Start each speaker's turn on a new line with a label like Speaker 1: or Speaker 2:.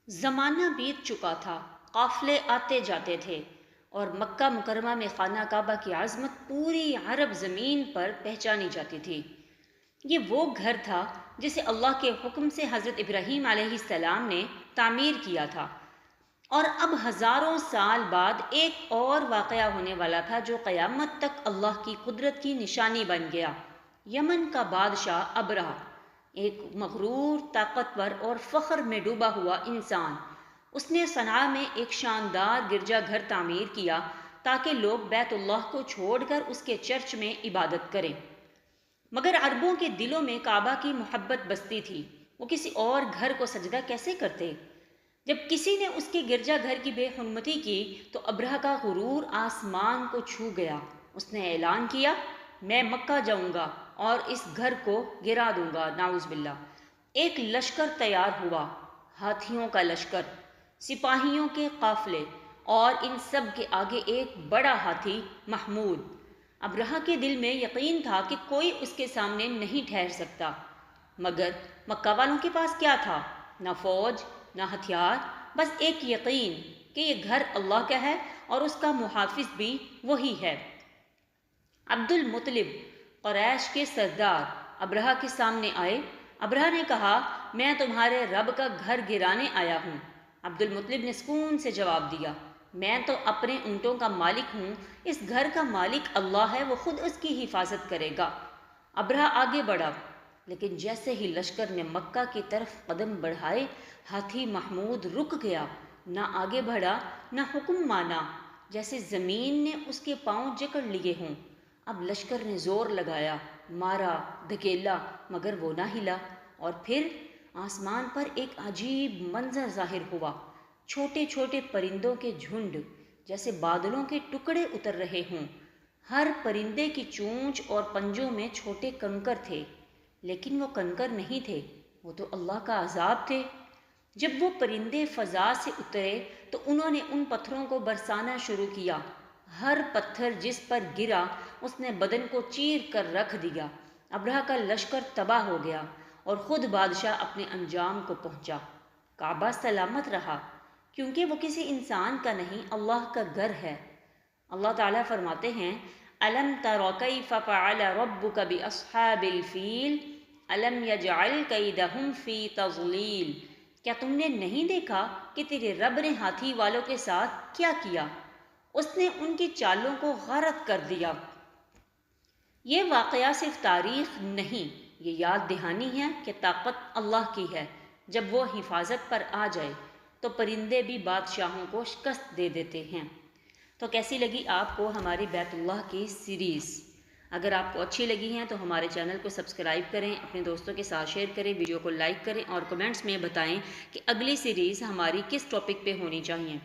Speaker 1: زمانہ بیت چکا تھا، قافلے آتے جاتے تھے اور مکہ مکرمہ میں خانہ کعبہ کی عظمت پوری عرب زمین پر پہچانی جاتی تھی۔ یہ وہ گھر تھا جسے اللہ کے حکم سے حضرت ابراہیم علیہ السلام نے تعمیر کیا تھا، اور اب ہزاروں سال بعد ایک اور واقعہ ہونے والا تھا جو قیامت تک اللہ کی قدرت کی نشانی بن گیا۔ یمن کا بادشاہ ابرہہ، ایک مغرور، طاقتور اور فخر میں ڈوبا ہوا انسان، اس نے صنعاء میں ایک شاندار گرجا گھر تعمیر کیا تاکہ لوگ بیت اللہ کو چھوڑ کر اس کے چرچ میں عبادت کریں۔ مگر عربوں کے دلوں میں کعبہ کی محبت بستی تھی، وہ کسی اور گھر کو سجدہ کیسے کرتے؟ جب کسی نے اس کے گرجا گھر کی بے حرمتی کی تو ابرہہ کا غرور آسمان کو چھو گیا۔ اس نے اعلان کیا، میں مکہ جاؤں گا اور اس گھر کو گرا دوں گا، نعوذ باللہ۔ ایک لشکر تیار ہوا، ہاتھیوں کا لشکر، سپاہیوں کے قافلے، اور ان سب کے آگے ایک بڑا ہاتھی محمود۔ ابرہہ کے دل میں یقین تھا کہ کوئی اس کے سامنے نہیں ٹھہر سکتا، مگر مکہ والوں کے پاس کیا تھا؟ نہ فوج، نہ ہتھیار، بس ایک یقین کہ یہ گھر اللہ کا ہے اور اس کا محافظ بھی وہی ہے۔ عبد المطلب، قریش کے سردار، ابرہہ کے سامنے آئے۔ ابرہہ نے کہا، میں تمہارے رب کا گھر گرانے آیا ہوں۔ عبد المطلب نے سکون سے جواب دیا، میں تو اپنے اونٹوں کا مالک ہوں، اس گھر کا مالک اللہ ہے، وہ خود اس کی حفاظت کرے گا۔ ابرہہ آگے بڑھا، لیکن جیسے ہی لشکر نے مکہ کی طرف قدم بڑھائے، ہاتھی محمود رک گیا، نہ آگے بڑھا نہ حکم مانا، جیسے زمین نے اس کے پاؤں جکڑ لیے ہوں۔ اب لشکر نے زور لگایا، مارا، دھکیلا، مگر وہ نہ ہلا، اور پھر آسمان پر ایک عجیب منظر ظاہر ہوا۔ چھوٹے چھوٹے پرندوں کے جھنڈ، جیسے بادلوں کے ٹکڑے اتر رہے ہوں۔ ہر پرندے کی چونچ اور پنجوں میں چھوٹے کنکر تھے، لیکن وہ کنکر نہیں تھے، وہ تو اللہ کا عذاب تھے۔ جب وہ پرندے فضا سے اترے تو انہوں نے ان پتھروں کو برسانا شروع کیا۔ ہر پتھر جس پر گرا اس نے بدن کو چیر کر رکھ دیا۔ ابرہہ کا لشکر تباہ ہو گیا اور خود بادشاہ اپنے انجام کو پہنچا۔ کعبہ سلامت رہا، کیونکہ وہ کسی انسان کا نہیں، اللہ کا گھر ہے۔ اللہ تعالیٰ فرماتے ہیں، أَلَمْ تَرَ كَيْفَ فَعَلَ رَبُّكَ بِأَصْحَابِ الْفِيلِ أَلَمْ يَجْعَلْ كَيْدَهُمْ فِي تَضْلِيلٍ۔ کیا تم نے نہیں دیکھا کہ تیرے رب نے ہاتھی والوں کے ساتھ کیا کیا؟ اس نے ان کی چالوں کو غارت کر دیا۔ یہ واقعہ صرف تاریخ نہیں، یہ یاد دہانی ہے کہ طاقت اللہ کی ہے۔ جب وہ حفاظت پر آ جائے تو پرندے بھی بادشاہوں کو شکست دے دیتے ہیں۔ تو کیسی لگی آپ کو ہماری بیت اللہ کی سیریز؟ اگر آپ کو اچھی لگی ہیں تو ہمارے چینل کو سبسکرائب کریں، اپنے دوستوں کے ساتھ شیئر کریں، ویڈیو کو لائک کریں اور کمنٹس میں بتائیں کہ اگلی سیریز ہماری کس ٹاپک پہ ہونی چاہیے۔